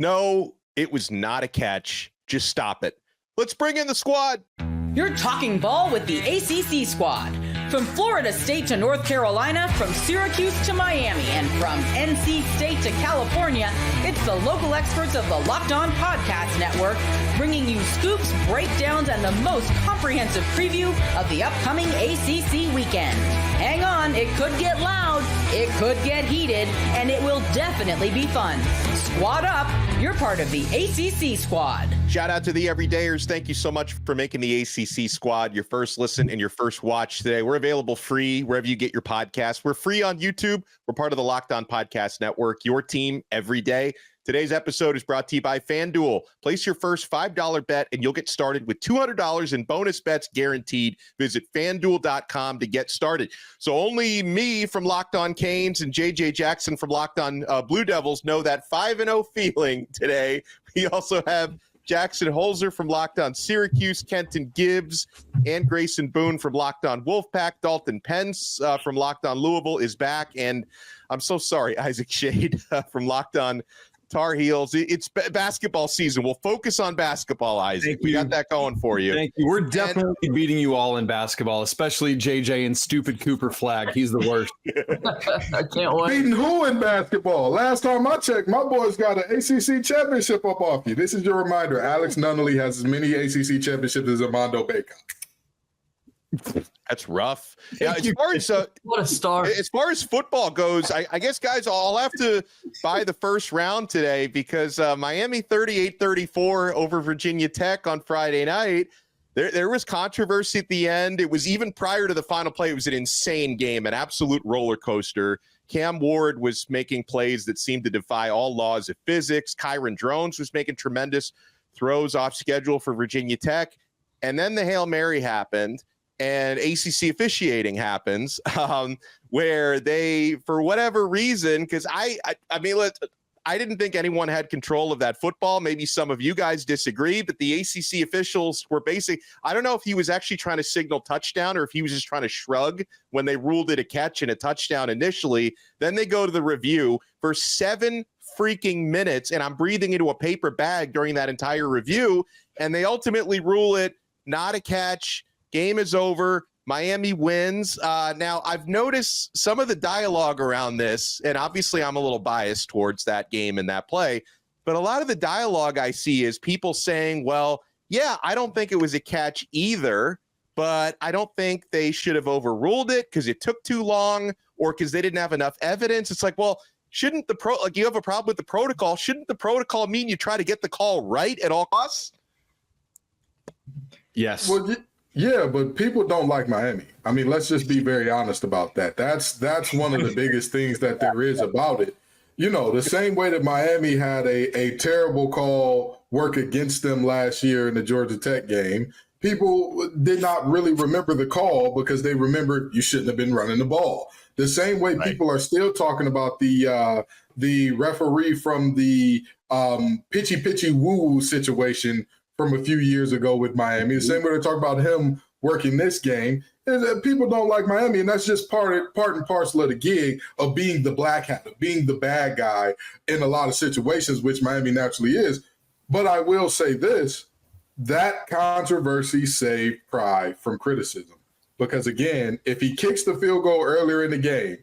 No, it was not a catch. Just stop it. Let's bring in the squad. You're talking ball with the ACC Squad. From Florida State to North Carolina, from Syracuse to Miami, and from NC State to California, it's the local experts of the Locked On Podcast Network, bringing you scoops, breakdowns, and the most comprehensive preview of the upcoming ACC weekend. Hang on, it could get loud, it could get heated, and it will definitely be fun. Squad up, you're part of the ACC Squad. Shout out to the everydayers. Thank you so much for making the ACC Squad your first listen and your first watch today. We're available free wherever you get your podcasts. We're free on YouTube. We're part of the Locked On Podcast Network, your team every day. Today's episode is brought to you by FanDuel. Place your first $5 bet and you'll get started with $200 in bonus bets guaranteed. Visit FanDuel.com to get started. So only me from Locked On Canes and JJ Jackson from Locked On Blue Devils know that 5-0 feeling today. We also have Jackson Holzer from Locked On Syracuse, Kenton Gibbs, and Grayson Boone from Locked On Wolfpack. Dalton Pence from Locked On Louisville is back. And I'm so sorry, Isaac Shade from Locked On Tar Heels. It's basketball season. We'll focus on basketball, Isaac. We got that going for you. Thank you. We're definitely beating you all in basketball, especially JJ and stupid Cooper Flag. He's the worst. I can't wait. Beating who in basketball? Last time I checked, my boys got an ACC championship up off you. This is your reminder. Alex Donno has as many ACC championships as Armando Bacon. That's rough. Yeah, What a start. As far as football goes, I guess, guys, I'll have to buy the first round today because Miami 38-34 over Virginia Tech on Friday night. There was controversy at the end. It was even prior to the final play. It was an insane game, an absolute roller coaster. Cam Ward was making plays that seemed to defy all laws of physics. Kyron Drones was making tremendous throws off schedule for Virginia Tech. And then the Hail Mary happened. And ACC officiating happens where they, for whatever reason, because I didn't think anyone had control of that football. Maybe some of you guys disagree, but the ACC officials were I don't know if he was actually trying to signal touchdown or if he was just trying to shrug when they ruled it a catch and a touchdown initially. Then they go to the review for 7 freaking minutes, and I'm breathing into a paper bag during that entire review, and they ultimately rule it not a catch. Game is over. Miami wins. Now, I've noticed some of the dialogue around this, and obviously I'm a little biased towards that game and that play, but a lot of the dialogue I see is people saying, well, yeah, I don't think it was a catch either, but I don't think they should have overruled it because it took too long or because they didn't have enough evidence. It's like, well, shouldn't you have a problem with the protocol? Shouldn't the protocol mean you try to get the call right at all costs? Yes. Well, yeah, but people don't like Miami. I mean, let's just be very honest about that. That's one of the biggest things that there is about it. You know, the same way that Miami had a terrible call work against them last year in the Georgia Tech game, people did not really remember the call because they remembered you shouldn't have been running the ball. The same way people are still talking about the referee from the pitchy woo situation from a few years ago with Miami. The same way they talk about him working this game is that people don't like Miami, and that's just part and parcel of the gig of being the black hat, of being the bad guy in a lot of situations, which Miami naturally is. But I will say this, that controversy saved Pride from criticism. Because, again, if he kicks the field goal earlier in the game,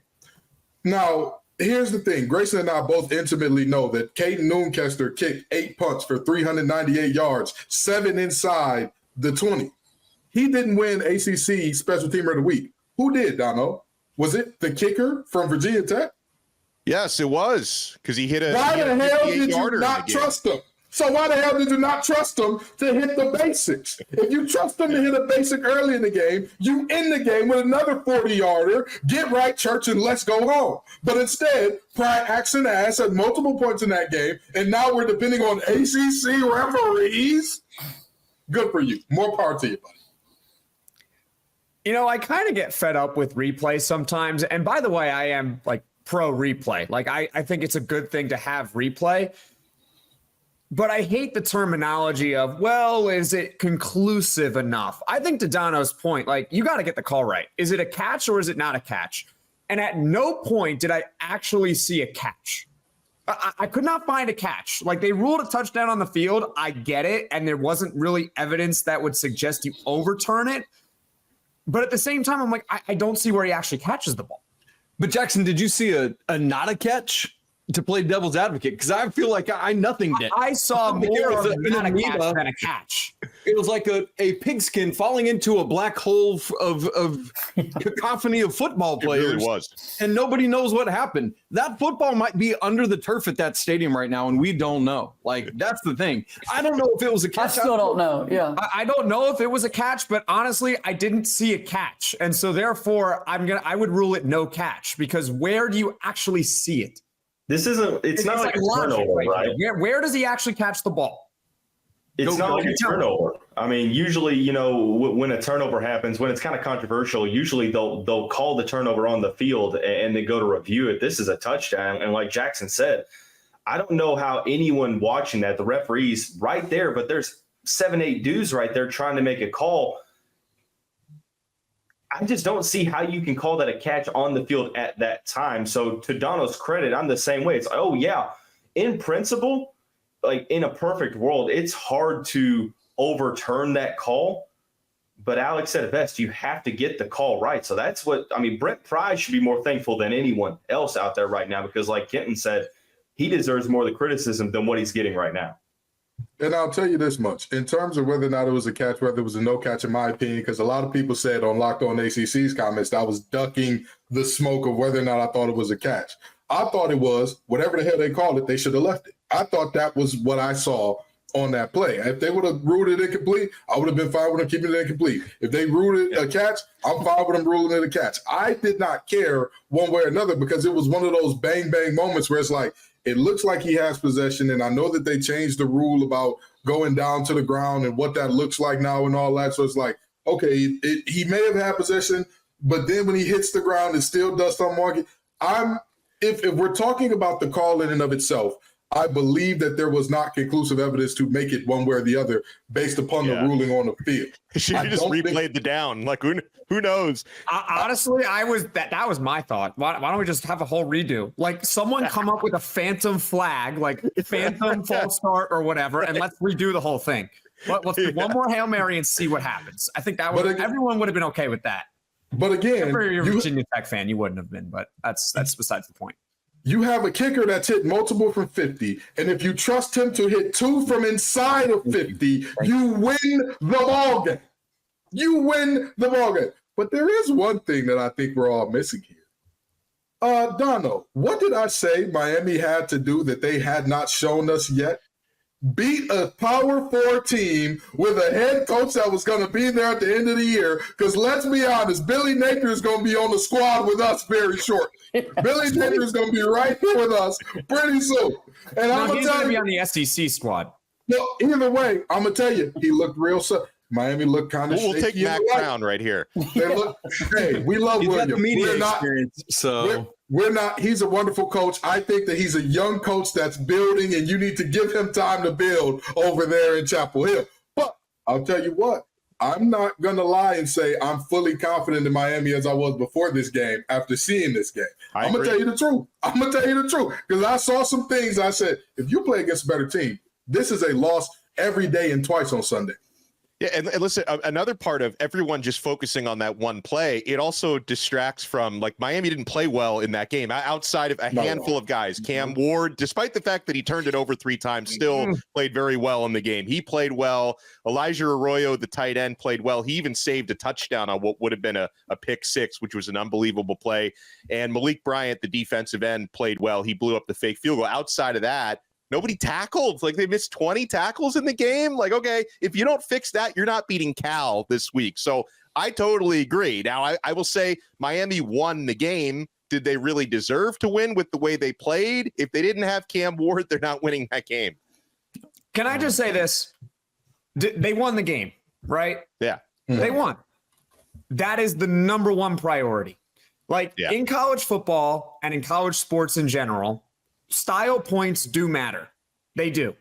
now, here's the thing. Grayson and I both intimately know that Caden Noonkester kicked 8 punts for 398 yards, 7 inside the 20. He didn't win ACC Special Teamer of the Week. Who did, Donno? Was it the kicker from Virginia Tech? Yes, it was, because he hit a Why the hell did you yarder not trust him? So why the hell did you not trust him to hit the basics? If you trust him to hit a basic early in the game, you end the game with another 40-yarder, get right, church, and let's go home. But instead, Pride acts an ass at multiple points in that game, and now we're depending on ACC referees. Good for you. More power to you, buddy. You know, I kind of get fed up with replay sometimes. And by the way, I am like pro replay. Like I think it's a good thing to have replay. But I hate the terminology of, well, is it conclusive enough? I think to Donno's point, like, you got to get the call right. Is it a catch or is it not a catch? And at no point did I actually see a catch. I could not find a catch. Like, they ruled a touchdown on the field. I get it. And there wasn't really evidence that would suggest you overturn it. But at the same time, I'm like, I don't see where he actually catches the ball. But Jackson, did you see a not a catch to play devil's advocate? Because I feel like I nothing did. I saw more of a not a catch than a catch. It was like a pigskin falling into a black hole of cacophony of football players. It really was. And nobody knows what happened. That football might be under the turf at that stadium right now, and we don't know. Like, that's the thing. I don't know if it was a catch. I still don't know. Yeah. I don't know if it was a catch, but honestly, I didn't see a catch. And so therefore, I would rule it no catch, because where do you actually see it? It's not like a turnover, right? Where does he actually catch the ball? It's not like a turnover. I mean, usually, when a turnover happens, when it's kind of controversial, usually they'll call the turnover on the field and they go to review it. This is a touchdown. And like Jackson said, I don't know how anyone watching that, the referee's right there, but there's 7-8 dudes right there trying to make a call. I just don't see how you can call that a catch on the field at that time. So to Donno's credit, I'm the same way. It's, oh, yeah, in principle, like in a perfect world, it's hard to overturn that call. But Alex said it best, you have to get the call right. So that's what – I mean, Brent Pry should be more thankful than anyone else out there right now, because like Kenton said, he deserves more of the criticism than what he's getting right now. And I'll tell you this much, in terms of whether or not it was a catch, whether it was a no catch, in my opinion, because a lot of people said on Locked On ACC's comments that I was ducking the smoke of whether or not I thought it was a catch. I thought it was, whatever the hell they called it, they should have left it. I thought that was what I saw on that play. If they would have ruled it incomplete, I would have been fine with them keeping it incomplete. If they ruled it a catch, I'm fine with them ruling it a catch. I did not care one way or another, because it was one of those bang, bang moments where it's like, it looks like he has possession, and I know that they changed the rule about going down to the ground and what that looks like now and all that. So it's like, okay, he may have had possession, but then when he hits the ground, it's still dust on market. If we're talking about the call in and of itself, I believe that there was not conclusive evidence to make it one way or the other based upon the ruling on the field. She just replayed the down. Like, who knows? Honestly, that was my thought. Why don't we just have a whole redo? Like, someone come up with a phantom flag, like phantom false start or whatever, and let's redo the whole thing. Let's do one more Hail Mary and see what happens. I think everyone would have been okay with that. But again, if you're a Virginia Tech fan, you wouldn't have been, but that's besides the point. You have a kicker that's hit multiple from 50, and if you trust him to hit 2 from inside of 50, you win the ball game. You win the ball game. But there is one thing that I think we're all missing here. Donno, what did I say Miami had to do that they had not shown us yet? Beat a Power 4 team with a head coach that was going to be there at the end of the year. Because let's be honest, Billy Napier is going to be on the squad with us very shortly. Billy Napier is going to be right here with us pretty soon. And I'm going to tell you, be on the SEC squad. No, either way, I'm going to tell you, he looked real. Miami looked kind of shaky. We'll take Mac Brown right here. Hey, we love William. Media experience, so we're not. He's a wonderful coach. I think that he's a young coach that's building, and you need to give him time to build over there in Chapel Hill. But I'll tell you what, I'm not going to lie and say I'm fully confident in Miami as I was before this game after seeing this game. I'm going to tell you the truth. I'm going to tell you the truth, because I saw some things. I said, if you play against a better team, this is a loss every day and twice on Sunday. Yeah, and listen, another part of everyone just focusing on that one play, it also distracts from, like, Miami didn't play well in that game outside of a handful of guys. Cam Ward, despite the fact that he turned it over 3 times, still played very well in the game. He played well. Elijah Arroyo, the tight end, played well. He even saved a touchdown on what would have been a pick 6, which was an unbelievable play. And Malik Bryant, the defensive end, played well. He blew up the fake field goal. Outside of that, nobody tackled. Like, they missed 20 tackles in the game. Like, okay, if you don't fix that, you're not beating Cal this week. So I totally agree. Now, I will say Miami won the game. Did they really deserve to win with the way they played? If they didn't have Cam Ward, they're not winning that game. Can I just say this? They won the game, right? Yeah. They won. That is the number one priority. Like, in college football and in college sports in general, style points do matter. They do.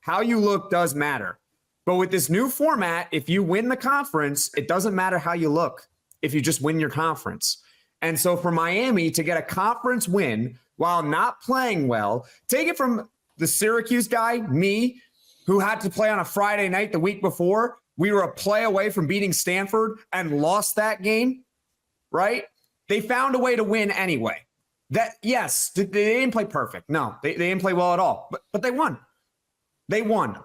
How you look does matter. But with this new format, if you win the conference, it doesn't matter how you look if you just win your conference. And so for Miami to get a conference win while not playing well, take it from the Syracuse guy, me, who had to play on a Friday night the week before. We were a play away from beating Stanford and lost that game, right? They found a way to win anyway. That, yes, they didn't play perfect. No, they didn't play well at all, but they won. They won.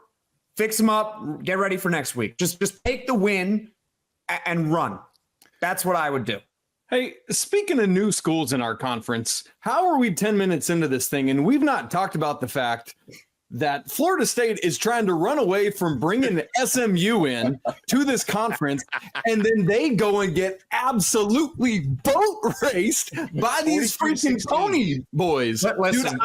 Fix them up. Get ready for next week. Just take the win and run. That's what I would do. Hey, speaking of new schools in our conference, how are we 10 minutes into this thing? And we've not talked about the fact that Florida State is trying to run away from bringing SMU in to this conference, and then they go and get absolutely boat raced by these freaking pony boys. But listen,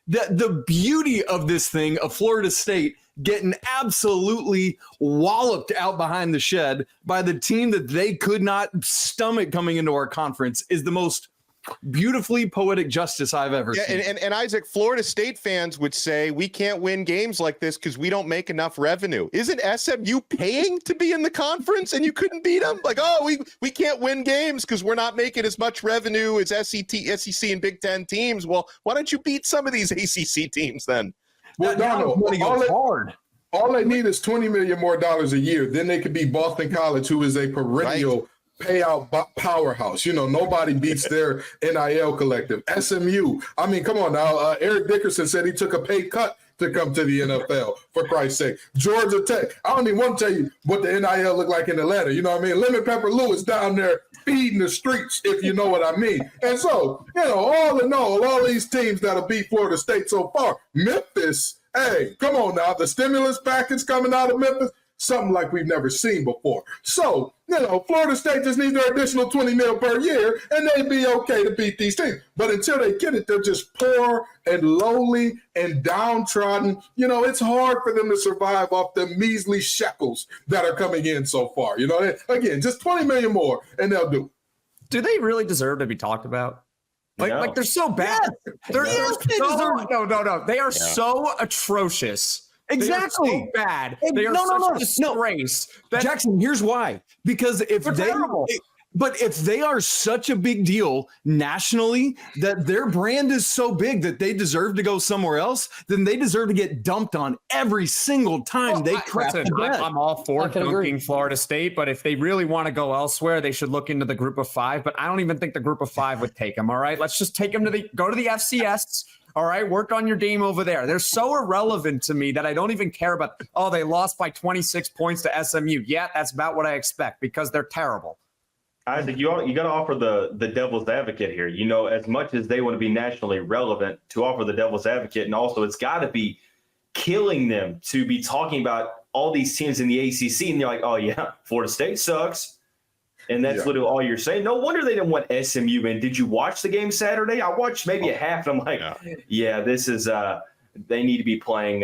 Dude, the beauty of this thing, of Florida State getting absolutely walloped out behind the shed by the team that they could not stomach coming into our conference, is the most beautifully poetic justice I've ever seen. And Isaac, Florida State fans would say we can't win games like this because we don't make enough revenue. Isn't SMU paying to be in the conference and you couldn't beat them? Like, oh, we can't win games because we're not making as much revenue as SEC and Big Ten teams. Well, why don't you beat some of these ACC teams then? Well, Donno, all they need is $20 million more a year. Then they could be Boston College, who is a perennial payout powerhouse. You know, nobody beats their NIL collective. SMU, I mean, come on now. Eric Dickerson said he took a pay cut to come to the NFL, for Christ's sake. Georgia Tech, I don't even want to tell you what the NIL look like in Atlanta. You know what I mean? Lemon Pepper Lewis down there feeding the streets, if you know what I mean. And so, you know, all in all these teams that'll beat Florida State so far. Memphis, hey, come on now. The stimulus package coming out of Memphis, something like we've never seen before. So, you know, Florida State just needs their additional $20 million per year, and they'd be okay to beat these teams. But until they get it, they're just poor and lowly and downtrodden. You know, it's hard for them to survive off the measly shekels that are coming in so far. You know, again, just $20 million more, and they'll do it. Do they really deserve to be talked about? Like they're so bad. No. They are so atrocious. Exactly. They are so bad. They are such a disgrace. Jackson, here's why. Because if they are such a big deal nationally that their brand is so big that they deserve to go somewhere else, then they deserve to get dumped on every single time they crap the bed. I'm all for dunking Florida State, but if they really want to go elsewhere, they should look into the group of five. But I don't even think the group of five would take them. All right, let's just take them go to the FCS. All right, work on your game over there. They're so irrelevant to me that I don't even care about, oh, they lost by 26 points to SMU. Yeah, that's about what I expect because they're terrible. Isaac, you got to offer the devil's advocate here. You know, as much as they want to be nationally relevant, to offer the devil's advocate, and also it's got to be killing them to be talking about all these teams in the ACC, and they're like, oh, yeah, Florida State sucks. And that's literally all you're saying. No wonder they didn't want SMU in. Did you watch the game Saturday? I watched maybe a half, and I'm like, yeah, this is they need to be playing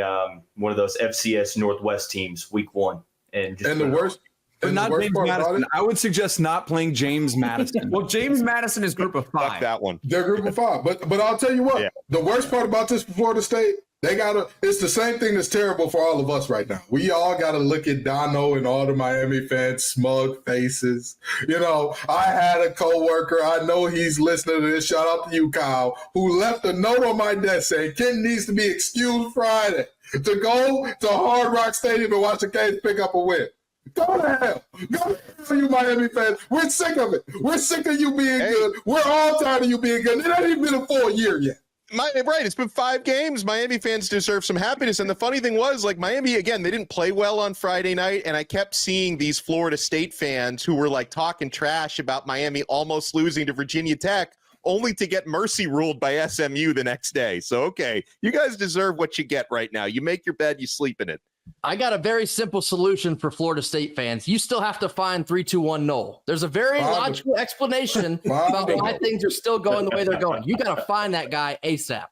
one of those FCS Northwest teams week one. And the worst James Madison. I would suggest not playing James Madison. Well, James Madison is group of five. Fuck that one. They're group of five. But I'll tell you what, the worst part about this Florida State, it's the same thing that's terrible for all of us right now. We all got to look at Donno and all the Miami fans' smug faces. You know, I had a coworker, I know he's listening to this, shout out to you, Kyle, who left a note on my desk saying Ken needs to be excused Friday to go to Hard Rock Stadium and watch the Cade pick up a win. Go to hell. Go to hell, you Miami fans. We're sick of it. We're sick of you being good. We're all tired of you being good. It ain't even been a full year yet. It's been 5 games. Miami fans deserve some happiness. And the funny thing was, like, Miami, again, they didn't play well on Friday night. And I kept seeing these Florida State fans who were like talking trash about Miami almost losing to Virginia Tech, only to get mercy ruled by SMU the next day. So, okay, you guys deserve what you get right now. You make your bed, you sleep in it. I got a very simple solution for Florida State fans. You still have to find 3-2-1 null. There's a very logical explanation about why things are still going the way they're going. You got to find that guy ASAP.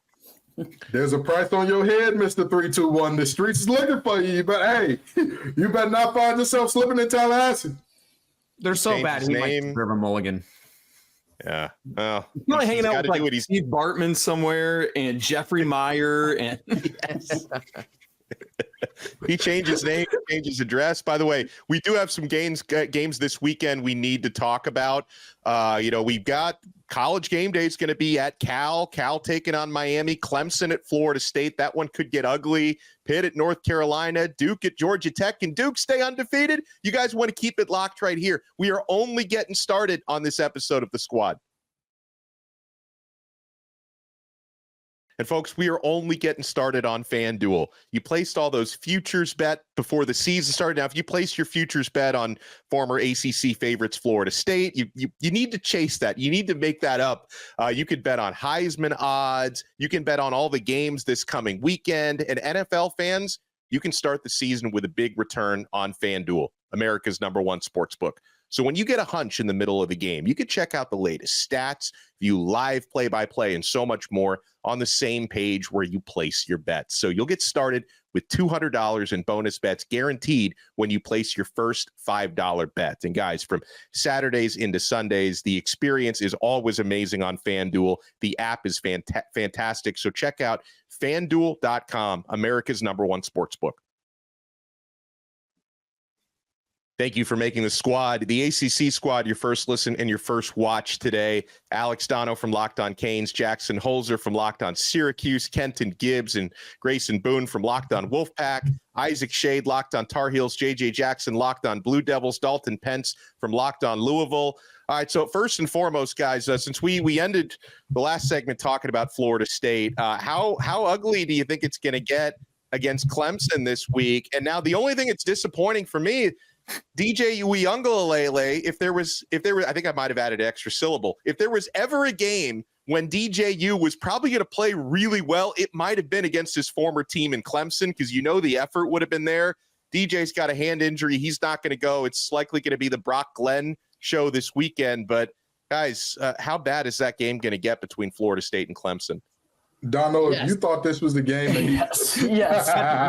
There's a price on your head, Mr. 3-2-1. The streets is looking for you. But, hey, you better not find yourself slipping in Tallahassee. They're so bad. He might River Mulligan. Yeah. Well, he's probably hanging out with like Steve Bartman somewhere and Jeffrey Meyer. And yes. He changed his name, changed his address. By the way, we do have some games this weekend we need to talk about. We've got College game day is going to be at Cal taking on Miami, Clemson at Florida State. That one could get ugly. Pitt at North Carolina, Duke at Georgia Tech. Can Duke stay undefeated? You guys want to keep it locked right here. We are only getting started on this episode of The Squad. And folks, we are only getting started on FanDuel. You placed all those futures bet before the season started. Now, if you placed your futures bet on former ACC favorites Florida State, you need to chase that. You need to make that up. You could bet on Heisman odds. You can bet on all the games this coming weekend. And NFL fans, you can start the season with a big return on FanDuel, America's #1 sportsbook. So when you get a hunch in the middle of the game, you can check out the latest stats, view live play-by-play, and so much more on the same page where you place your bets. So you'll get started with $200 in bonus bets guaranteed when you place your first $5 bet. And guys, from Saturdays into Sundays, the experience is always amazing on FanDuel. The app is fantastic. So check out FanDuel.com, America's #1 sportsbook. Thank you for making the squad, the ACC squad, your first listen and your first watch today. Alex Donno from Locked On Canes, Jackson Holzer from Locked On Syracuse, Kenton Gibbs and Grayson Boone from Locked On Wolfpack, Isaac Shade, Locked On Tar Heels, JJ Jackson, Locked On Blue Devils, Dalton Pence from Locked On Louisville. All right, so first and foremost, guys, since we ended the last segment talking about Florida State, how ugly do you think it's going to get against Clemson this week? And now the only thing that's disappointing for me, DJ Uyunglele, if there was, I think I might have added an extra syllable. If there was ever a game when DJU was probably going to play really well, it might have been against his former team in Clemson, because the effort would have been there. DJ's got a hand injury. He's not going to go. It's likely going to be the Brock Glenn show this weekend. But guys, how bad is that game going to get between Florida State and Clemson? Donno, if you thought this was the game that Yes.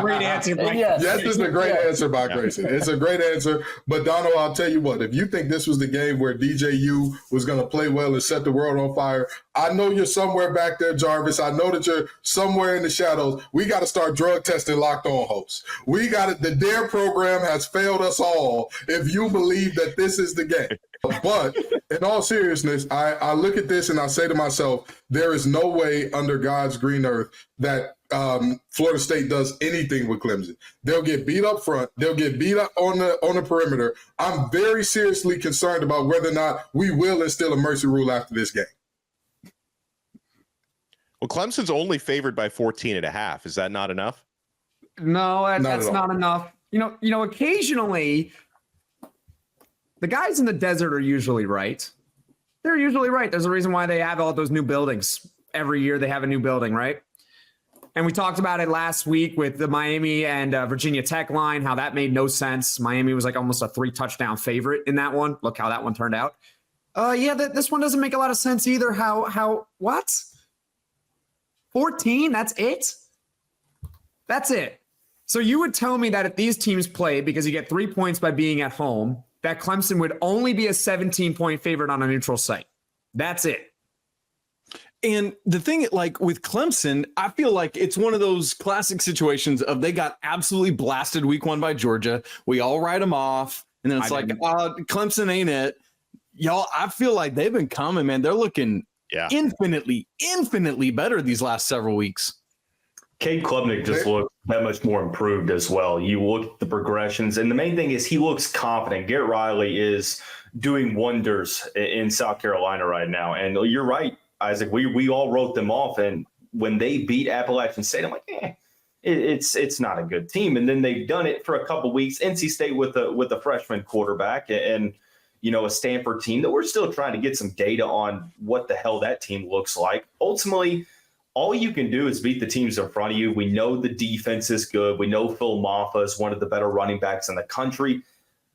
Great answer. Yes, this is a great answer by Grayson. It's a great answer. But Donno, I'll tell you what, if you think this was the game where DJU was going to play well and set the world on fire, I know you're somewhere back there, Jarvis. I know that you're somewhere in the shadows. We got to start drug testing Locked On hosts. We got it. The DARE program has failed us all if you believe that this is the game. But in all seriousness, I look at this and I say to myself, there is no way under God's green earth that Florida State does anything with Clemson. They'll get beat up front. They'll get beat up on the perimeter. I'm very seriously concerned about whether or not we will instill a mercy rule after this game. Well, Clemson's only favored by 14.5. Is that not enough? No, that's not enough. You know, occasionally the guys in the desert are usually right. They're usually right. There's a reason why they have all those new buildings. Every year they have a new building, right? And we talked about it last week with the Miami and Virginia Tech line, how that made no sense. Miami was like almost a 3-touchdown favorite in that one. Look how that one turned out. This one doesn't make a lot of sense either. What? 14? That's it? That's it. So you would tell me that if these teams played, because you get 3 points by being at home, that Clemson would only be a 17-point favorite on a neutral site. That's it. And the thing, like with Clemson, I feel like it's one of those classic situations of they got absolutely blasted week 1 by Georgia. We all write them off. And then it's Clemson ain't it. Y'all, I feel like they've been coming, man. They're looking infinitely better these last several weeks. Cade Klubnik just looks that much more improved as well. You look at the progressions, and the main thing is he looks confident. Garrett Riley is doing wonders in South Carolina right now. And you're right, Isaac. We all wrote them off, and when they beat Appalachian State, I'm like, it's not a good team. And then they've done it for a couple weeks. NC State with a freshman quarterback and a Stanford team that we're still trying to get some data on what the hell that team looks like. Ultimately, all you can do is beat the teams in front of you. We know the defense is good. We know Phil Maffa is one of the better running backs in the country.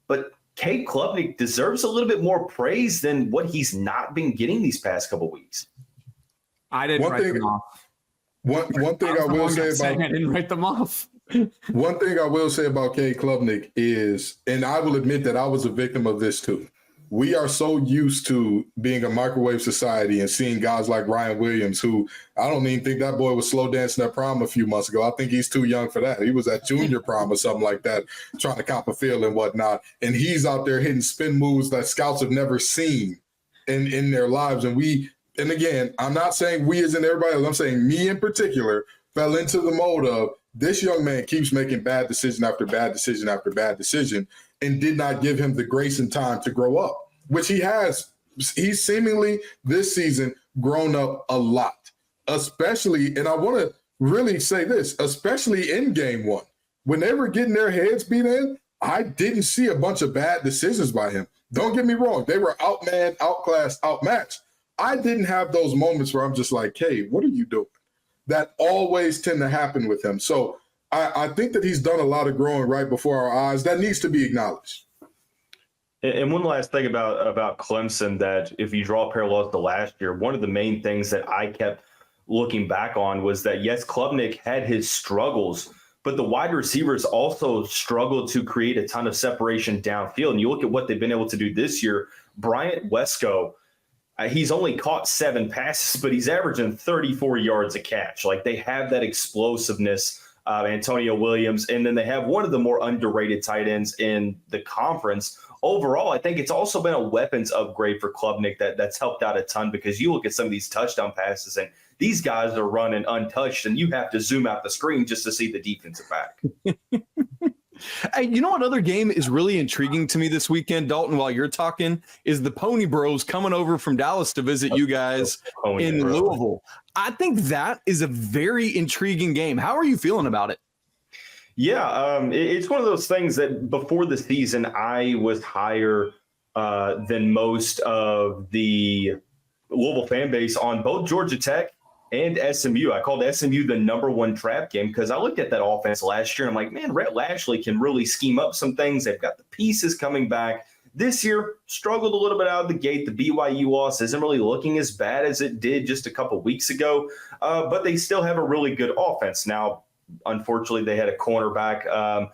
But Cade Klubnik deserves a little bit more praise than what he's not been getting these past couple weeks. I didn't write them off. One thing I will say about I didn't write them off. One thing I will say about Cade Klubnik is, and I will admit that I was a victim of this too. We are so used to being a microwave society and seeing guys like Ryan Williams, who I don't even think that boy was slow dancing at prom a few months ago. I think he's too young for that. He was at junior prom or something like that, trying to cop a feel and whatnot. And he's out there hitting spin moves that scouts have never seen in their lives. And we and again, I'm not saying we as in everybody else, I'm saying me in particular fell into the mode of this young man keeps making bad decision after bad decision after bad decision and did not give him the grace and time to grow up, which he has. He's seemingly this season grown up a lot, especially, and I want to really say this, especially in game one. When they were getting their heads beat in, I didn't see a bunch of bad decisions by him. Don't get me wrong. They were outmanned, outclassed, outmatched. I didn't have those moments where I'm just like, Cade, what are you doing? That always tend to happen with him. So I think that he's done a lot of growing right before our eyes. That needs to be acknowledged. And one last thing about Clemson, that if you draw parallels to last year, one of the main things that I kept looking back on was that, yes, Klubnik had his struggles, but the wide receivers also struggled to create a ton of separation downfield. And you look at what they've been able to do this year. Bryant Wesco, he's only caught 7 passes, but he's averaging 34 yards a catch. Like, they have that explosiveness, Antonio Williams, and then they have one of the more underrated tight ends in the conference. Overall, I think it's also been a weapons upgrade for Klubnik that's helped out a ton, because you look at some of these touchdown passes and these guys are running untouched, and you have to zoom out the screen just to see the defensive back. Hey, you know what other game is really intriguing to me this weekend, Dalton, while you're talking, is the Pony Bros coming over from Dallas to visit you guys in Louisville. I think that is a very intriguing game. How are you feeling about it? Yeah, it's one of those things that before the season, I was higher than most of the Louisville fan base on both Georgia Tech and SMU. I called SMU the #1 trap game because I looked at that offense last year and I'm like, man, Rhett Lashley can really scheme up some things. They've got the pieces coming back. This year, struggled a little bit out of the gate. The BYU loss isn't really looking as bad as it did just a couple weeks ago, but they still have a really good offense. Now, unfortunately, they had a cornerback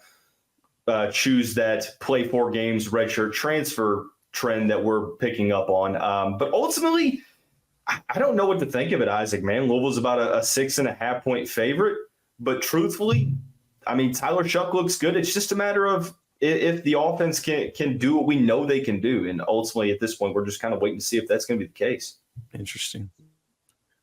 choose that play 4 games redshirt transfer trend that we're picking up on. But ultimately, I don't know what to think of it, Isaac, man. Louisville's about a 6.5-point favorite. But truthfully, I mean, Tyler Shuck looks good. It's just a matter of if the offense can do what we know they can do. And ultimately, at this point, we're just kind of waiting to see if that's going to be the case. Interesting.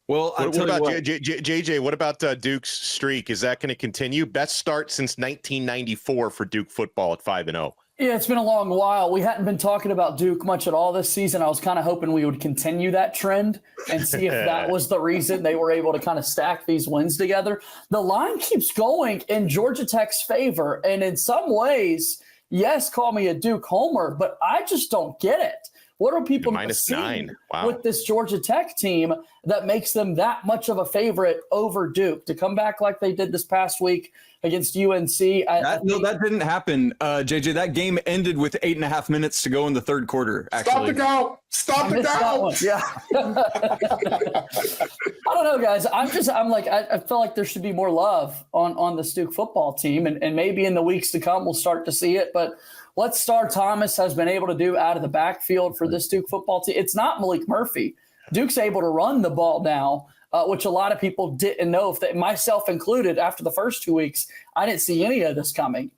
Well, what about JJ? What about Duke's streak? Is that going to continue? Best start since 1994 for Duke football at 5-0. Yeah, it's been a long while. We hadn't been talking about Duke much at all this season. I was kind of hoping we would continue that trend and see if that was the reason they were able to kind of stack these wins together. The line keeps going in Georgia Tech's favor, and in some ways, yes, call me a Duke homer, but I just don't get it. What are people seeing with this Georgia Tech team that makes them that much of a favorite over Duke to come back like they did this past week against UNC? That didn't happen, JJ. That game ended with 8.5 minutes to go in the third quarter. Actually, Stop the count. Yeah. I don't know, guys. I feel like there should be more love on the Duke football team, and maybe in the weeks to come we'll start to see it. But what Star Thomas has been able to do out of the backfield for this Duke football team, it's not Malik Murphy. Duke's able to run the ball now, which a lot of people didn't know, myself included, after the first 2 weeks. I didn't see any of this coming.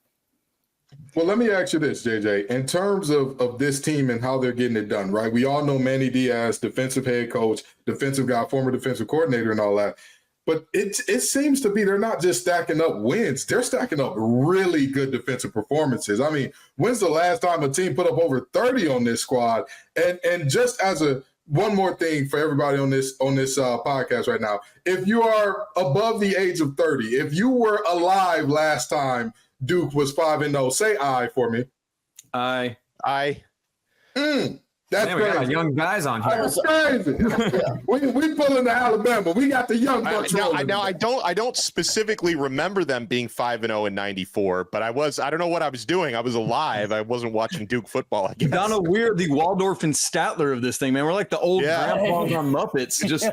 Well, let me ask you this, JJ. In terms of this team and how they're getting it done, right? We all know Manny Diaz, defensive head coach, defensive guy, former defensive coordinator and all that. But it seems to be they're not just stacking up wins. They're stacking up really good defensive performances. I mean, when's the last time a team put up over 30 on this squad? And just as one more thing for everybody on this podcast right now, if you are above the age of 30, if you were alive last time Duke was 5-0, say aye for me. Aye. That's man, we got young guys on here. That's crazy. we pulling to Alabama. We got the young bucks rolling. Now I don't specifically remember them being 5-0 in '94, but I don't know what I was doing. I was alive. I wasn't watching Duke football, I guess. Donno, we're the Waldorf and Statler of this thing, man. We're like the old grandpas on Muppets, just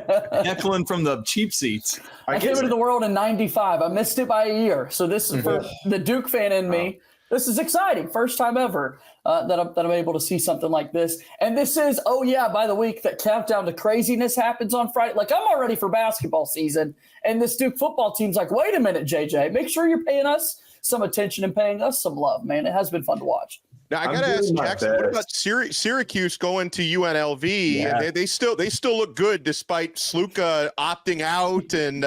heckling from the cheap seats. I came into the world in '95. I missed it by a year. So this is for the Duke fan in me. This is exciting. First time ever that I'm able to see something like this. And this is, by the week that countdown to craziness happens on Friday. Like, I'm all ready for basketball season. And this Duke football team's like, wait a minute, JJ, make sure you're paying us some attention and paying us some love, man. It has been fun to watch. Now I got to ask Jackson, what about Syracuse going to UNLV? Yeah. And they still look good despite Sluka opting out and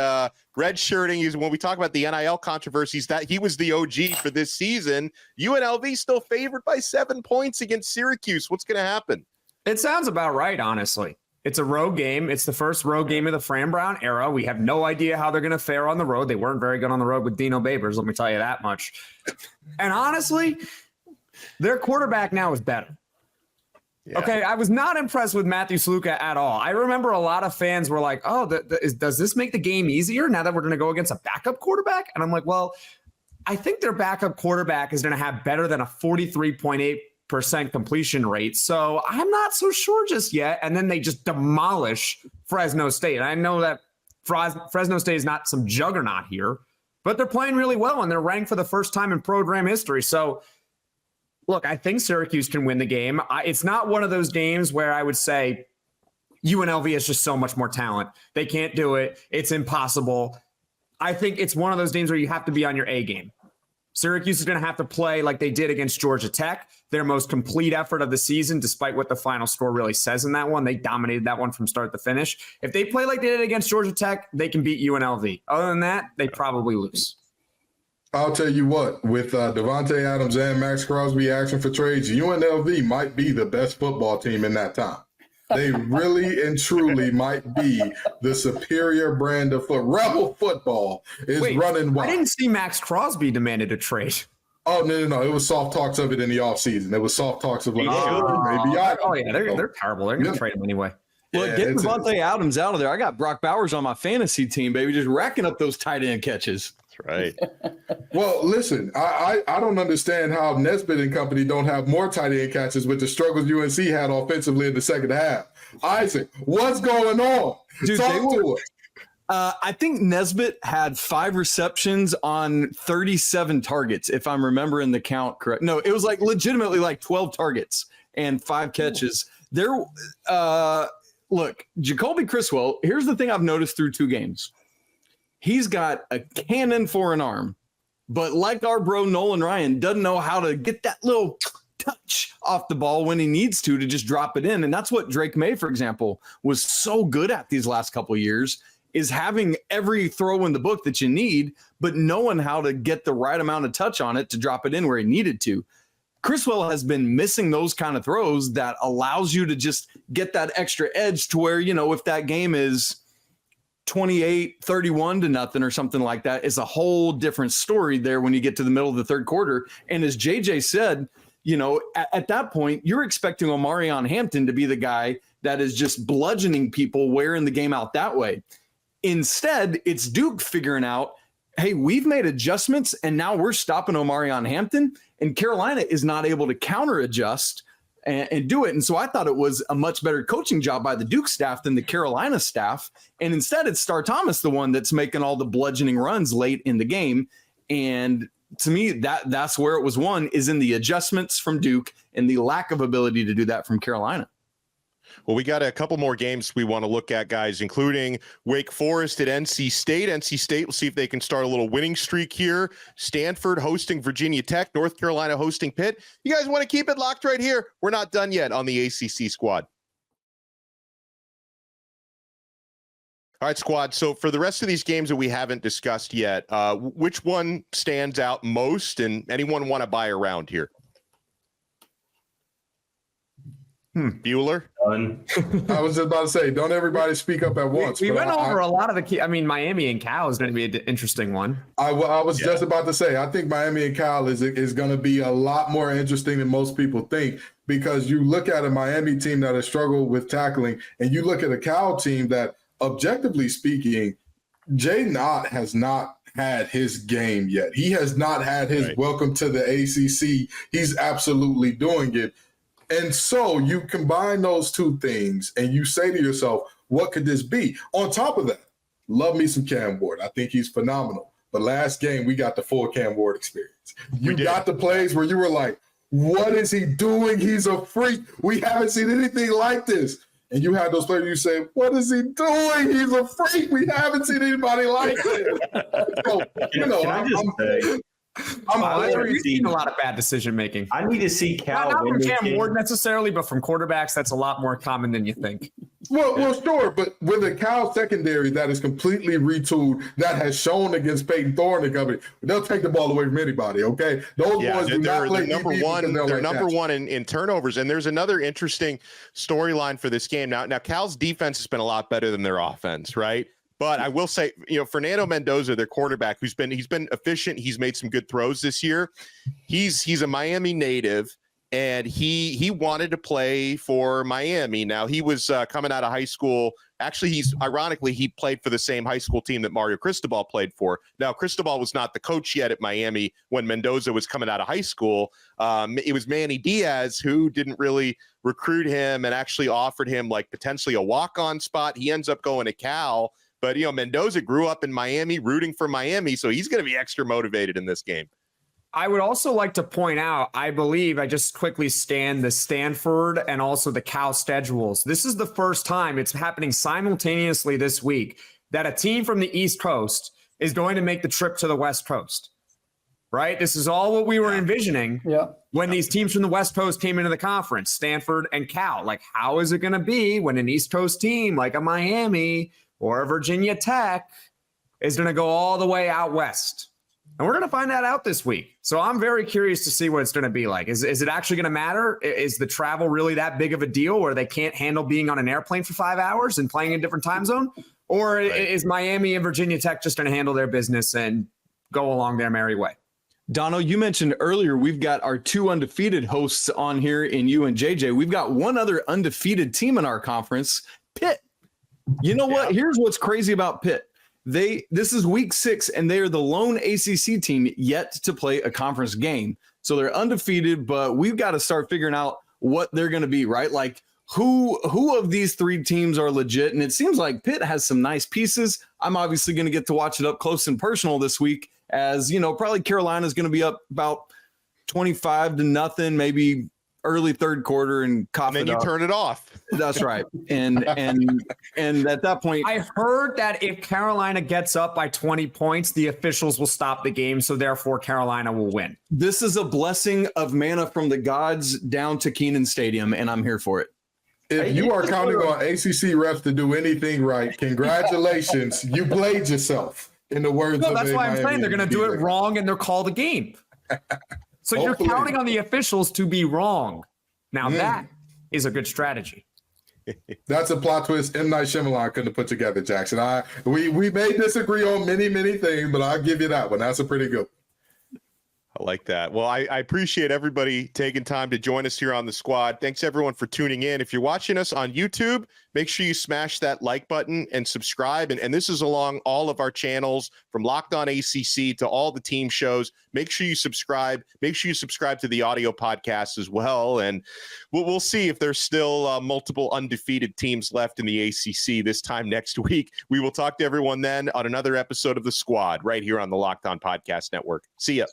redshirting. When we talk about the NIL controversies, that he was the OG for this season. UNLV still favored by 7 points against Syracuse. What's going to happen? It sounds about right, honestly. It's a road game. It's the first road game of the Fran Brown era. We have no idea how they're going to fare on the road. They weren't very good on the road with Dino Babers, let me tell you that much. And honestly, their quarterback now is better. Yeah. Okay, I was not impressed with Matthew Sluka at all. I remember a lot of fans were like, oh, does this make the game easier now that we're going to go against a backup quarterback? And I'm like, well, I think their backup quarterback is going to have better than a 43.8% completion rate. So I'm not so sure just yet. And then they just demolish Fresno State. And I know that Fresno State is not some juggernaut here, but they're playing really well and they're ranked for the first time in program history. So look, I think Syracuse can win the game. It's not one of those games where I would say UNLV has just so much more talent. They can't do it. It's impossible. I think it's one of those games where you have to be on your A game. Syracuse is going to have to play like they did against Georgia Tech, their most complete effort of the season, despite what the final score really says in that one. They dominated that one from start to finish. If they play like they did against Georgia Tech, they can beat UNLV. Other than that, they probably lose. I'll tell you what, with Devontae Adams and Max Crosby asking for trades, UNLV might be the best football team in that time. They really and truly might be the superior brand of Rebel football is running wild. I didn't see Max Crosby demanded a trade. Oh, no. It was soft talks of it in the offseason. There was soft talks of like, they're terrible. They're going to trade him anyway. Well, get Devontae Adams out of there. I got Brock Bowers on my fantasy team, baby, just racking up those tight end catches. That's right. Well, listen, I don't understand how Nesbitt and company don't have more tight end catches with the struggles UNC had offensively in the second half. Isaac, what's going on? Dude, Talk to us. I think Nesbitt had 5 receptions on 37 targets, if I'm remembering the count correct. No, it was like legitimately like 12 targets and 5 catches. Look, Jacoby Criswell, here's the thing I've noticed through 2 games. He's got a cannon for an arm, but like our bro Nolan Ryan, doesn't know how to get that little touch off the ball when he needs to just drop it in. And that's what Drake May, for example, was so good at these last couple of years, is having every throw in the book that you need, but knowing how to get the right amount of touch on it to drop it in where he needed to. Criswell has been missing those kind of throws that allows you to just get that extra edge to where, if that game is 28-31 or something like that, is a whole different story there when you get to the middle of the third quarter. And as JJ said, at that point, you're expecting Omarion Hampton to be the guy that is just bludgeoning people, wearing the game out that way. Instead, it's Duke figuring out, hey, we've made adjustments and now we're stopping Omarion Hampton, and Carolina is not able to counter adjust and do it. And so I thought it was a much better coaching job by the Duke staff than the Carolina staff. And instead it's Star Thomas, the one that's making all the bludgeoning runs late in the game. And to me, that's where it was won, is in the adjustments from Duke and the lack of ability to do that from Carolina. Well, we got a couple more games we want to look at, guys, including Wake Forest at NC State. NC State, we'll see if they can start a little winning streak here. Stanford hosting Virginia Tech. North Carolina hosting Pitt. You guys want to keep it locked right here? We're not done yet on the ACC Squad. All right, Squad. So for the rest of these games that we haven't discussed yet, which one stands out most, and anyone want to buy around here? Bueller? I was just about to say, don't everybody speak up at once. We went over a lot of the key. I mean, Miami and Cal is going to be an interesting one. I was just about to say, I think Miami and Cal is going to be a lot more interesting than most people think, because you look at a Miami team that has struggled with tackling, and you look at a Cal team that, objectively speaking, Jay Knott has not had his game yet. He has not had his welcome to the ACC. He's absolutely doing it. And so you combine those two things and you say to yourself, what could this be? On top of that, love me some Cam Ward. I think he's phenomenal. But last game, we got the full Cam Ward experience. You got the plays where you were like, what is he doing? He's a freak. We haven't seen anything like this. And you had those players, you say, what is he doing? He's a freak. We haven't seen anybody like this. So, We've seen a lot of bad decision making. I need to see Cal. Not from Cam Ward necessarily, but from quarterbacks, that's a lot more common than you think. Well, sure, but with a Cal secondary that is completely retooled, that has shown against Peyton Thorne and company, they'll take the ball away from anybody. Okay, those boys do not play number one. They're number one in turnovers, and there's another interesting storyline for this game. Now, Cal's defense has been a lot better than their offense, right? But I will say, Fernando Mendoza, their quarterback, he's been efficient. He's made some good throws this year. He's a Miami native, and he wanted to play for Miami. Now, he was coming out of high school. Actually, he played for the same high school team that Mario Cristobal played for. Now, Cristobal was not the coach yet at Miami when Mendoza was coming out of high school. It was Manny Diaz who didn't really recruit him and actually offered him like potentially a walk-on spot. He ends up going to Cal. But, Mendoza grew up in Miami, rooting for Miami, so he's going to be extra motivated in this game. I would also like to point out, I believe, I just quickly scanned the Stanford and also the Cal schedules. This is the first time it's happening simultaneously this week that a team from the East Coast is going to make the trip to the West Coast, right? This is all what we were envisioning when these teams from the West Coast came into the conference, Stanford and Cal. Like, how is it going to be when an East Coast team like a Miami or Virginia Tech is going to go all the way out west? And we're going to find that out this week. So I'm very curious to see what it's going to be like. Is it actually going to matter? Is the travel really that big of a deal where they can't handle being on an airplane for 5 hours and playing in a different time zone? Or is Miami and Virginia Tech just going to handle their business and go along their merry way? Donno, you mentioned earlier we've got our 2 undefeated hosts on here in you and JJ. We've got one other undefeated team in our conference, Pitt. You know what? Here's what's crazy about Pitt. This is week 6, and they are the lone ACC team yet to play a conference game. So they're undefeated, but we've got to start figuring out what they're going to be, right? Like who of these 3 teams are legit? And it seems like Pitt has some nice pieces. I'm obviously going to get to watch it up close and personal this week, as probably Carolina's going to be up about 25-0, maybe early third quarter, and then you turn it off. That's right. And at that point, I heard that if Carolina gets up by 20 points, the officials will stop the game. So therefore Carolina will win. This is a blessing of manna from the gods down to Kenan Stadium, and I'm here for it. If you are counting on ACC refs to do anything right, congratulations. You played yourself, in the words of that's why I'm saying they're going to do it wrong and they're called a game. So you're counting on the officials to be wrong. Now that is a good strategy. That's a plot twist M. Night Shyamalan couldn't have put together, Jackson. We may disagree on many, many things, but I'll give you that one. That's a pretty good one. I like that. Well, I appreciate everybody taking time to join us here on the squad. Thanks, everyone, for tuning in. If you're watching us on YouTube, make sure you smash that like button and subscribe. And this is along all of our channels, from Locked On ACC to all the team shows. Make sure you subscribe. Make sure you subscribe to the audio podcast as well. And we'll see if there's still multiple undefeated teams left in the ACC this time next week. We will talk to everyone then on another episode of The Squad right here on the Locked On Podcast Network. See ya.